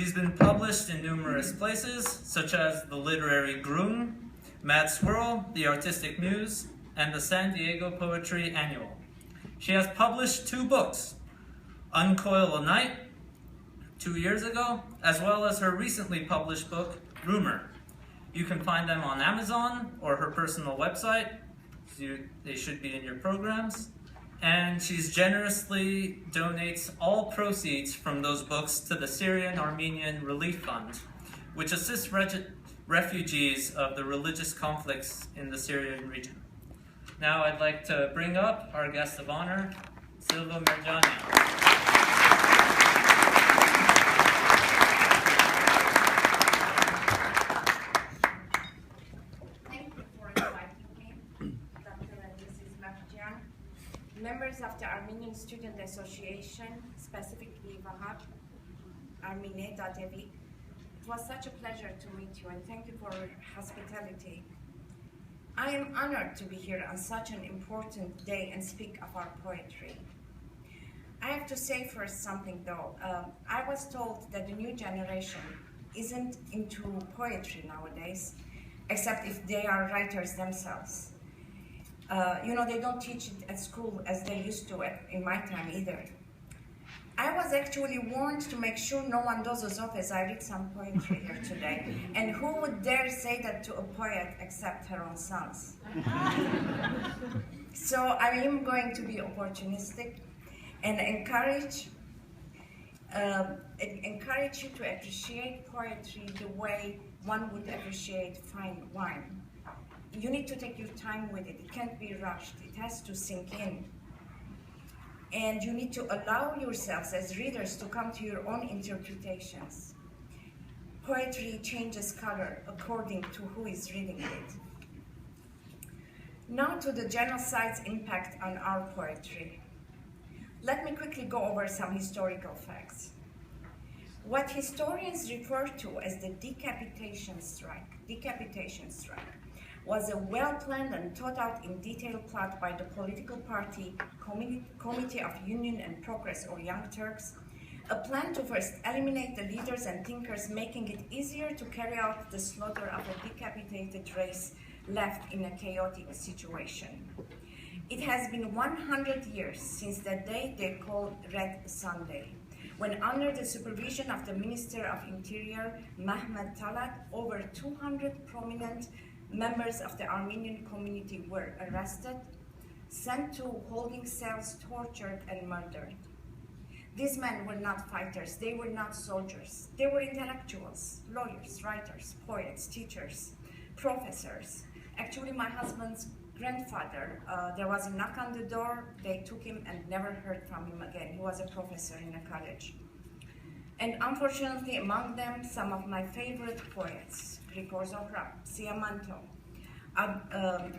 She's been published in numerous places, such as The Literary Groom, Mad Squirrel, The Artistic Muse, and the San Diego Poetry Annual. She has published 2 books, Uncoil a Night, 2 years ago, as well as her recently published book, Rumor. You can find them on Amazon or her personal website. They should be in your programs. And she generously donates all proceeds from those books to the Syrian Armenian Relief Fund, which assists refugees of the religious conflicts in the Syrian region. Now I'd like to bring up our guest of honor, Silva Merjanian. Members of the Armenian Student Association, specifically Vahab, Armine Dadevi, it was such a pleasure to meet you and thank you for your hospitality. I am honored to be here on such an important day and speak of our poetry. I have to say first something though. I was told that the new generation isn't into poetry nowadays, except if they are writers themselves. They don't teach it at school as they used to in my time either. I was actually warned to make sure no one dozes off as I read some poetry here today. And who would dare say that to a poet except her own sons? So I am going to be opportunistic and encourage you to appreciate poetry the way one would appreciate fine wine. You need to take your time with it. It can't be rushed. It has to sink in. And you need to allow yourselves as readers to come to your own interpretations. Poetry changes color according to who is reading it. Now to the genocide's impact on our poetry. Let me quickly go over some historical facts. What historians refer to as the decapitation strike, was a well-planned and thought-out in detail plot by the political party Committee of Union and Progress, or Young Turks, a plan to first eliminate the leaders and thinkers, making it easier to carry out the slaughter of a decapitated race left in a chaotic situation. It has been 100 years since that day they called Red Sunday, when under the supervision of the Minister of Interior, Mehmet Talat, over 200 prominent members of the Armenian community were arrested, sent to holding cells, tortured, and murdered. These men were not fighters, they were not soldiers. They were intellectuals, lawyers, writers, poets, teachers, professors. Actually, my husband's grandfather, there was a knock on the door, they took him and never heard from him again. He was a professor in a college. And unfortunately, among them, some of my favorite poets, Grigor Zohrab, Siamanto,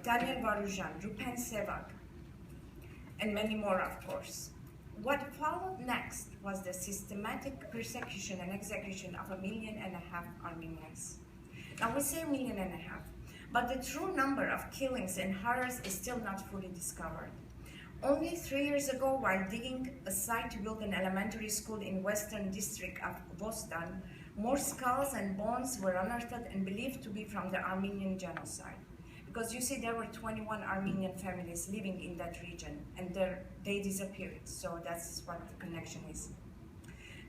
Daniel Varujan, Rupen Sevak, and many more, of course. What followed next was the systematic persecution and execution of 1.5 million Armenians. Now we say 1.5 million, but the true number of killings and horrors is still not fully discovered. Only 3 years ago, while digging a site to build an elementary school in western district of Vostan, more skulls and bones were unearthed and believed to be from the Armenian Genocide. Because you see, there were 21 Armenian families living in that region, and they disappeared, so that's what the connection is.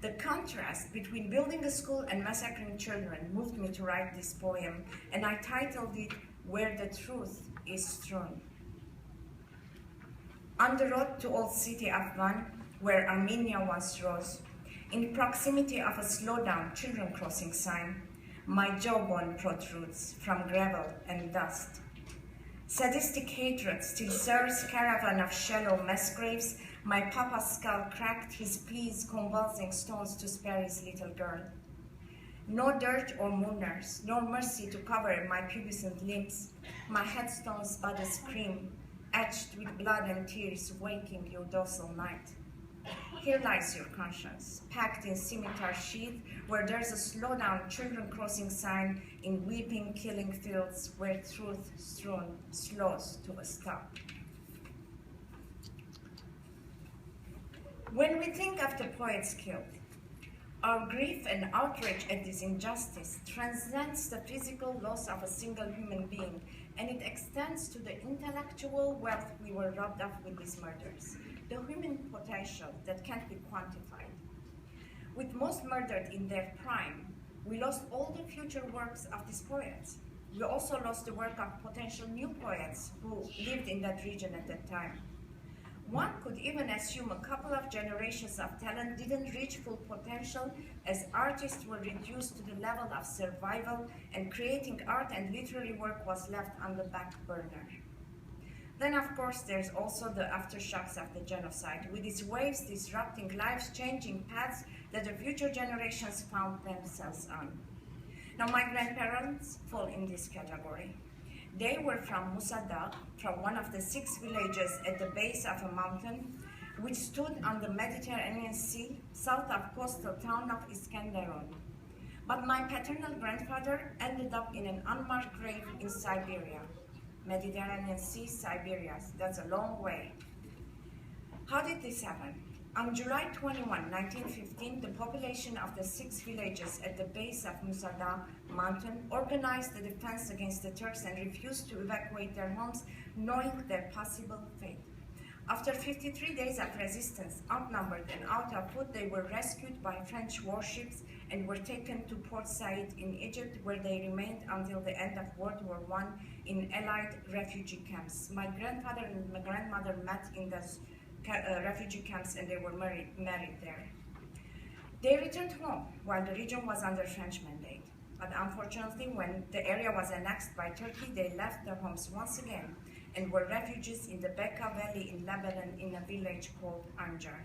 The contrast between building a school and massacring children moved me to write this poem, and I titled it, Where the Truth is Strewn. On the road to old city of Van, where Armenia once rose, in proximity of a slow-down children crossing sign, my jawbone protrudes from gravel and dust. Sadistic hatred still serves caravan of shallow mass graves. My papa's skull cracked, his pleas convulsing stones to spare his little girl. No dirt or mourners, nor mercy to cover my pubescent limbs. My headstones but a scream, etched with blood and tears, waking your docile night. Here lies your conscience, packed in scimitar sheath, where there's a slow-down children crossing sign in weeping, killing fields, where truth strewn slows to a stop. When we think of the poets killed, Our grief and outrage at this injustice transcends the physical loss of a single human being, and it extends to the intellectual wealth we were robbed of with these murders, the human potential that can't be quantified. With most murdered in their prime, we lost all the future works of these poets. We also lost the work of potential new poets who lived in that region at that time. One could even assume a couple of generations of talent didn't reach full potential as artists were reduced to the level of survival and creating art and literary work was left on the back burner. Then of course there's also the aftershocks of the genocide, with its waves disrupting lives, changing paths that the future generations found themselves on. Now my grandparents fall in this category. They were from Musada, from one of the 6 villages at the base of a mountain, which stood on the Mediterranean Sea, south of coastal town of Iskenderun. But my paternal grandfather ended up in an unmarked grave in Siberia. Mediterranean Sea, Siberia, that's a long way. How did this happen? On July 21, 1915, the population of the 6 villages at the base of Musada mountain organized the defense against the Turks and refused to evacuate their homes, knowing their possible fate. After 53 days of resistance, outnumbered and out of food, they were rescued by French warships and were taken to Port Said in Egypt, where they remained until the end of World War I in Allied refugee camps. My grandfather and my grandmother met in those refugee camps and they were married there. They returned home while the region was under French mandate. But unfortunately, when the area was annexed by Turkey, they left their homes once again and were refugees in the Bekaa Valley in Lebanon in a village called Anjar.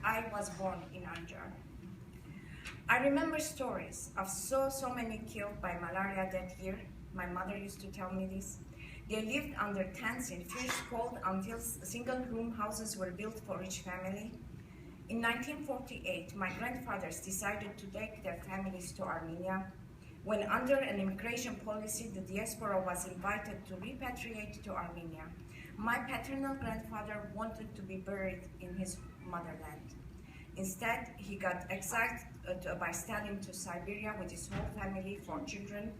I was born in Anjar. I remember stories of so many killed by malaria that year. My mother used to tell me this. They lived under tents in fierce cold until single-room houses were built for each family. In 1948, my grandfathers decided to take their families to Armenia, when under an immigration policy, the diaspora was invited to repatriate to Armenia. My paternal grandfather wanted to be buried in his motherland. Instead, he got exiled by Stalin to Siberia with his whole family, 4 children,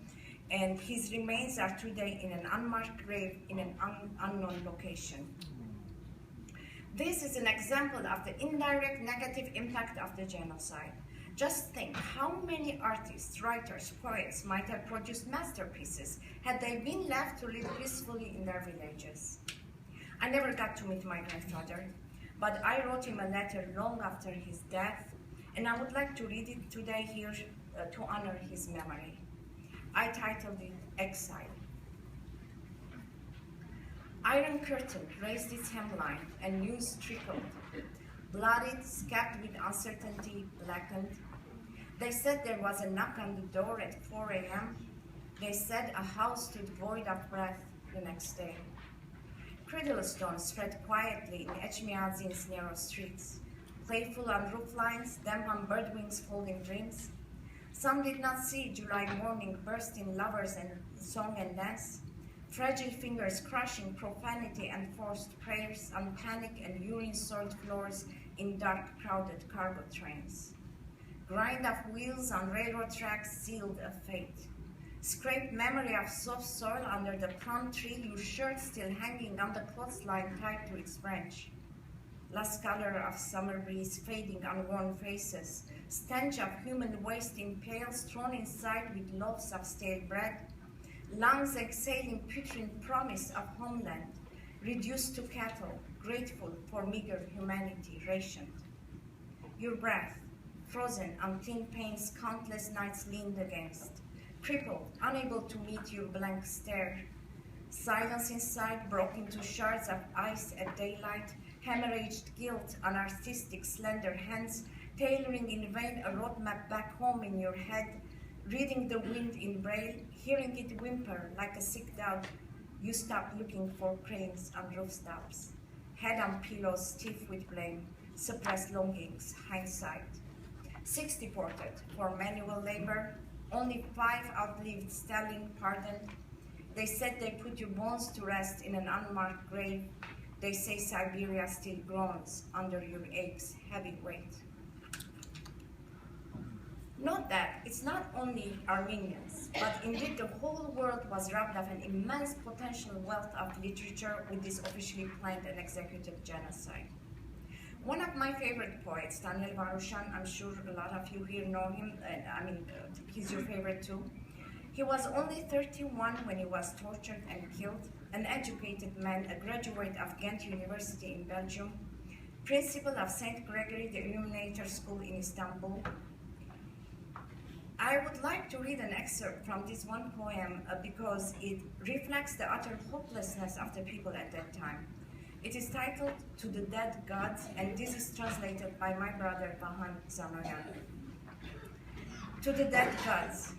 and his remains are today in an unmarked grave in an unknown location. This is an example of the indirect negative impact of the genocide. Just think how many artists, writers, poets might have produced masterpieces had they been left to live peacefully in their villages. I never got to meet my grandfather, but I wrote him a letter long after his death, and I would like to read it today here to honor his memory. I titled it Exile. Iron curtain raised its hemline and news trickled. Blooded, scabbed with uncertainty, blackened. They said there was a knock on the door at 4 a.m. They said a house stood void of breath the next day. Cradlestones spread quietly in Echmiadzin's narrow streets, playful on roof lines, damp on bird wings folding dreams. Some did not see July morning burst in lovers and song and dance, fragile fingers crushing profanity and forced prayers on panic and urine-soiled floors in dark, crowded cargo trains. Grind of wheels on railroad tracks sealed a fate. Scraped memory of soft soil under the plum tree, your shirt still hanging on the clothesline tied to its branch. Last color of summer breeze fading on worn faces, stench of human waste in pails thrown inside with loaves of stale bread, lungs exhaling putrid promise of homeland, reduced to cattle, grateful for meager humanity rationed. Your breath, frozen on thin panes countless nights leaned against, crippled, unable to meet your blank stare. Silence inside broke into shards of ice at daylight, hemorrhaged guilt on artistic slender hands, tailoring in vain a roadmap back home in your head, reading the wind in braille, hearing it whimper like a sick dog. You stop looking for cranes on rooftops, head on pillows stiff with blame, suppressed longings, hindsight. 6 deported for manual labor, only 5 outlived Stalin pardoned. They said they put your bones to rest in an unmarked grave. They say Siberia still groans under your ache's heavy weight. Note that it's not only Armenians, but indeed the whole world was robbed of an immense potential wealth of literature with this officially planned and executed genocide. One of my favorite poets, Daniel Varushan, I'm sure a lot of you here know him, he's your favorite too. He was only 31 when he was tortured and killed, an educated man, a graduate of Ghent University in Belgium, principal of St. Gregory the Illuminator School in Istanbul. I would like to read an excerpt from this one poem because it reflects the utter hopelessness of the people at that time. It is titled To the Dead Gods, and this is translated by my brother Silva Zanoyan. To the dead gods,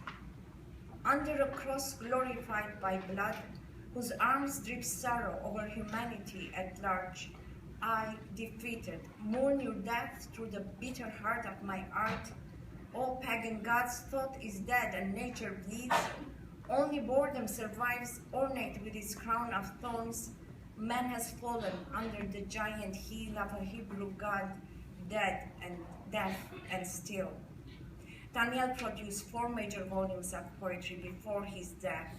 under a cross glorified by blood, whose arms drip sorrow over humanity at large, I, defeated, mourn your death through the bitter heart of my art. All pagan gods, thought is dead and nature bleeds. Only boredom survives, ornate with its crown of thorns. Man has fallen under the giant heel of a Hebrew god, dead and deaf and still. Daniel produced 4 major volumes of poetry before his death,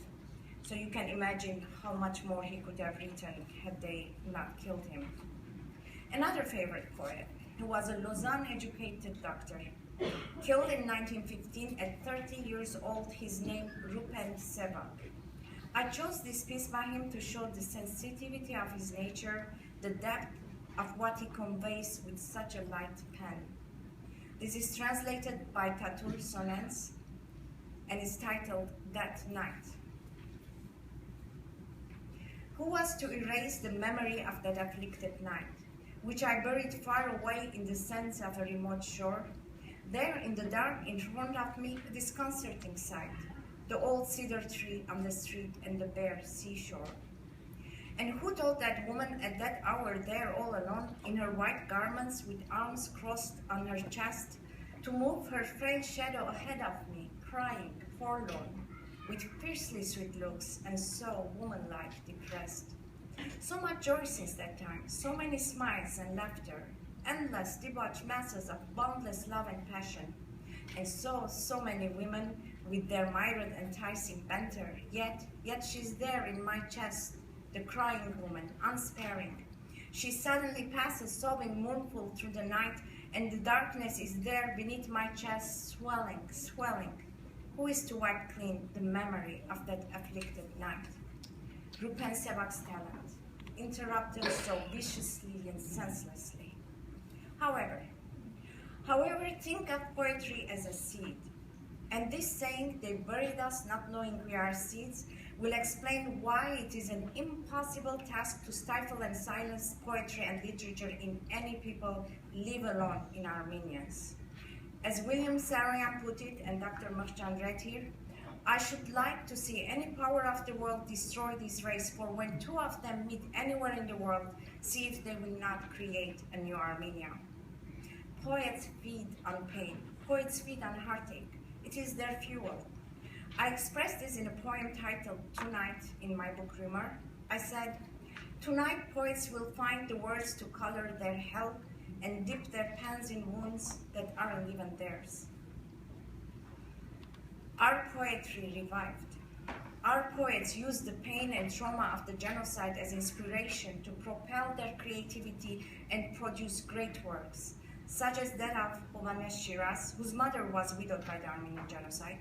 so you can imagine how much more he could have written had they not killed him. Another favorite poet, who was a Lausanne-educated doctor, killed in 1915 at 30 years old, his name Rupen Sevak. I chose this piece by him to show the sensitivity of his nature, the depth of what he conveys with such a light pen. This is translated by Tatul Sonens and is titled That Night. Who was to erase the memory of that afflicted night, which I buried far away in the sands of a remote shore? There in the dark in front of me, a disconcerting sight, the old cedar tree on the street and the bare seashore. And who told that woman at that hour there all alone, in her white garments with arms crossed on her chest, to move her frail shadow ahead of me, crying, forlorn, with fiercely sweet looks and so woman-like depressed? So much joy since that time, so many smiles and laughter, endless debauched masses of boundless love and passion, and so many women with their myriad enticing banter, yet she's there in my chest, the crying woman, unsparing. She suddenly passes, sobbing mournful through the night, and the darkness is there beneath my chest, swelling, swelling. Who is to wipe clean the memory of that afflicted night? Rupen Sevak's talent, interrupted so viciously and senselessly. However, think of poetry as a seed. And this saying, they buried us not knowing we are seeds, will explain why it is an impossible task to stifle and silence poetry and literature in any people, leave alone in Armenians. As William Saroyan put it, and Dr. Merjanian read here, I should like to see any power of the world destroy this race, for when 2 of them meet anywhere in the world, see if they will not create a new Armenia. Poets feed on pain. Poets feed on heartache. It is their fuel. I expressed this in a poem titled Tonight in my book Rumor. I said, tonight poets will find the words to color their hell and dip their pens in wounds that aren't even theirs. Our poetry revived. Our poets used the pain and trauma of the genocide as inspiration to propel their creativity and produce great works, such as that of Hovannes Shiraz, whose mother was widowed by the Armenian Genocide,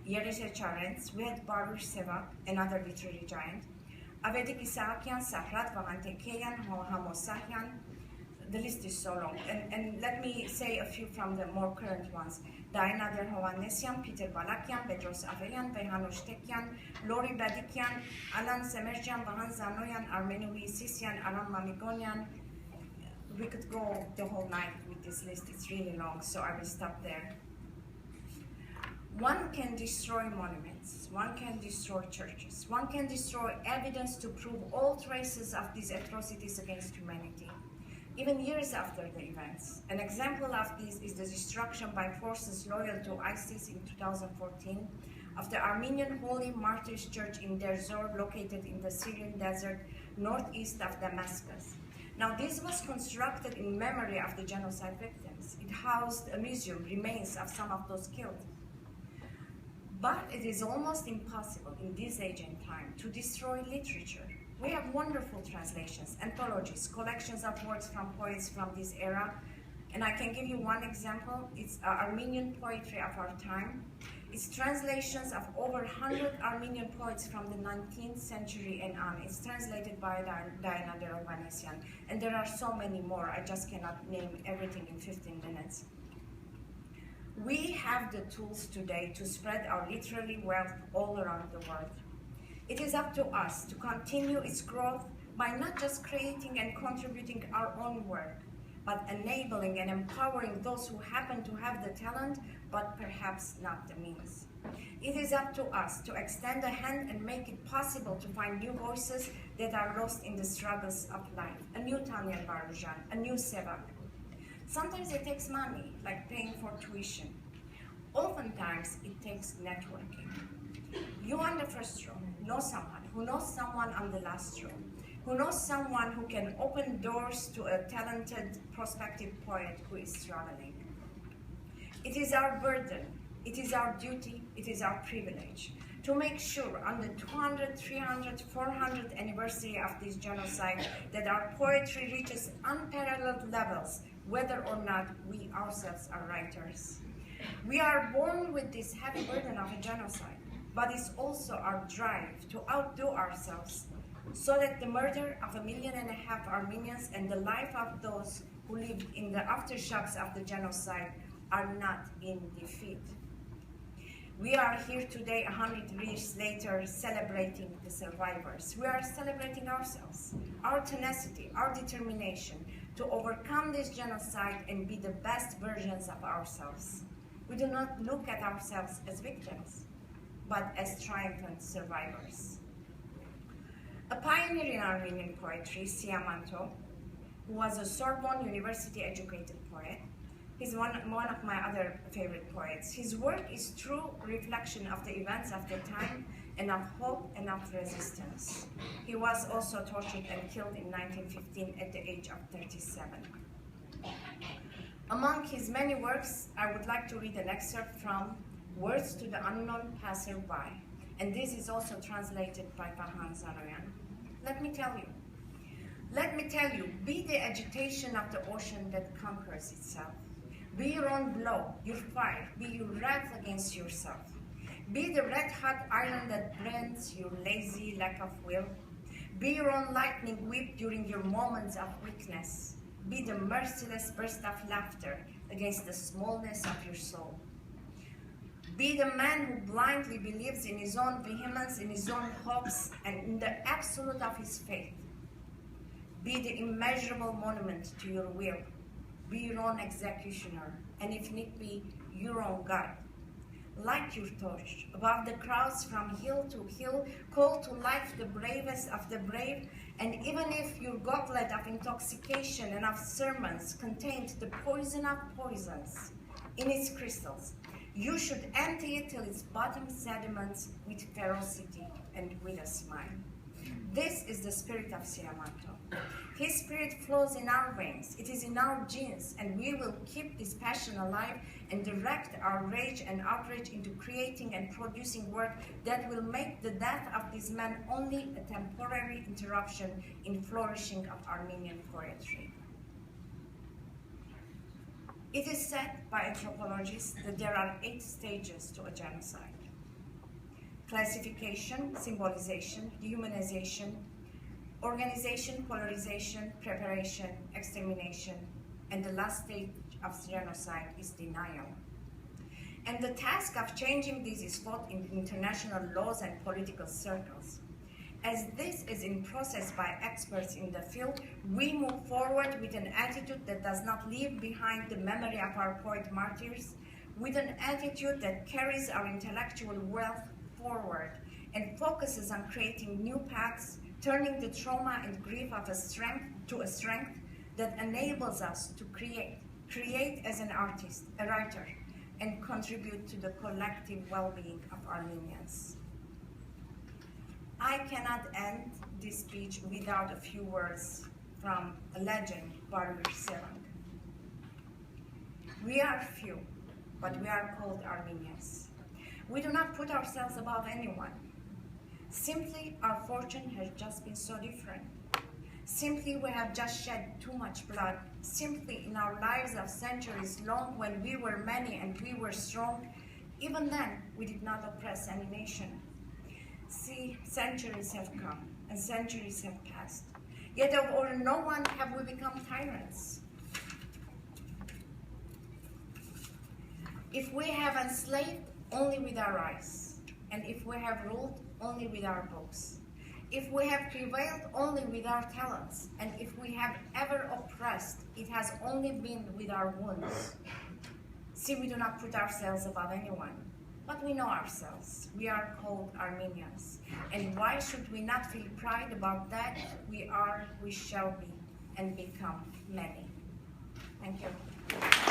Yereche Charents, we had Baruch Sevak, another literary giant, Avedik Isaakian, Sahrat Vagantekeyan, Hamosahian. The list is so long, and let me say a few from the more current ones. Daina Der Hovanesian, Peter Balakian, Bedros Avelian, Behanush Tekian, Lori Badikian, Alan Semerjian, Vahan Zanoyan, Armenui Sisian, Alan Mamigonian. We could go the whole night with this list, it's really long, so I will stop there. One can destroy monuments, one can destroy churches, one can destroy evidence to prove all traces of these atrocities against humanity, even years after the events. An example of this is the destruction by forces loyal to ISIS in 2014 of the Armenian Holy Martyrs Church in Deir Zor, located in the Syrian desert northeast of Damascus. Now, this was constructed in memory of the genocide victims. villages. It housed a museum, remains of some of those killed. But it is almost impossible in this age and time to destroy literature. We have wonderful translations, anthologies, collections of works from poets from this era. And I can give you one example. It's Armenian poetry of our time. It's translations of over 100 Armenian poets from the 19th century and on. It's translated by Diana de Ovanesian. And there are so many more. I just cannot name everything in 15 minutes. We have the tools today to spread our literary wealth all around the world. It is up to us to continue its growth by not just creating and contributing our own work, but enabling and empowering those who happen to have the talent, but perhaps not the means. It is up to us to extend a hand and make it possible to find new voices that are lost in the struggles of life. A new Tanya Barujan, a new Sevak. Sometimes it takes money, like paying for tuition. Oftentimes it takes networking. You on the first row know someone who knows someone on the last row, who knows someone who can open doors to a talented prospective poet who is struggling. It is our burden, it is our duty, it is our privilege to make sure on the 200, 300, 400th anniversary of this genocide that our poetry reaches unparalleled levels, whether or not we ourselves are writers. We are born with this heavy burden of a genocide, but it's also our drive to outdo ourselves so that the murder of 1.5 million Armenians and the life of those who lived in the aftershocks of the genocide are not in defeat. We are here today, 100 years later, celebrating the survivors. We are celebrating ourselves, our tenacity, our determination to overcome this genocide and be the best versions of ourselves. We do not look at ourselves as victims, but as triumphant survivors. A pioneer in Armenian poetry, Siamanto, who was a Sorbonne University-educated poet, he's one of my other favorite poets. His work is true reflection of the events of the time and of hope and of resistance. He was also tortured and killed in 1915 at the age of 37. Among his many works, I would like to read an excerpt from Words to the Unknown Passerby, and this is also translated by Silva Zanoyan. Let me tell you, be the agitation of the ocean that conquers itself. Be your own blow, your fire, be your wrath against yourself. Be the red-hot iron that burns your lazy lack of will. Be your own lightning whip during your moments of weakness. Be the merciless burst of laughter against the smallness of your soul. Be the man who blindly believes in his own vehemence, in his own hopes, and in the absolute of his faith. Be the immeasurable monument to your will. Be your own executioner, and if need be, your own God. Light your torch above the crowds from hill to hill, call to life the bravest of the brave, and even if your goblet of intoxication and of sermons contained the poison of poisons in its crystals, you should empty it till its bottom sediments with ferocity and with a smile. This is the spirit of Siamanto. His spirit flows in our veins, it is in our genes, and we will keep this passion alive and direct our rage and outrage into creating and producing work that will make the death of this man only a temporary interruption in flourishing of Armenian poetry. It is said by anthropologists that there are 8 stages to a genocide: classification, symbolization, dehumanization, organization, polarization, preparation, extermination, and the last stage of genocide is denial. And the task of changing this is fought in international laws and political circles. As this is in process by experts in the field, we move forward with an attitude that does not leave behind the memory of our poet martyrs, with an attitude that carries our intellectual wealth forward and focuses on creating new paths, turning the trauma and grief of a strength to a strength that enables us to create as an artist, a writer, and contribute to the collective well-being of Armenians. I cannot end this speech without a few words from a legend, Baruch Sevak. We are few, but we are called Armenians. We do not put ourselves above anyone. Simply, our fortune has just been so different. Simply, we have just shed too much blood. Simply, in our lives of centuries long, when we were many and we were strong, even then, we did not oppress any nation. See, centuries have come and centuries have passed. Yet of over no one have we become tyrants. If we have enslaved, only with our eyes, and if we have ruled, only with our books. If we have prevailed, only with our talents, and if we have ever oppressed, it has only been with our wounds. See, we do not put ourselves above anyone, but we know ourselves. We are called Armenians, and why should we not feel pride about that? We are, we shall be, and become many. Thank you.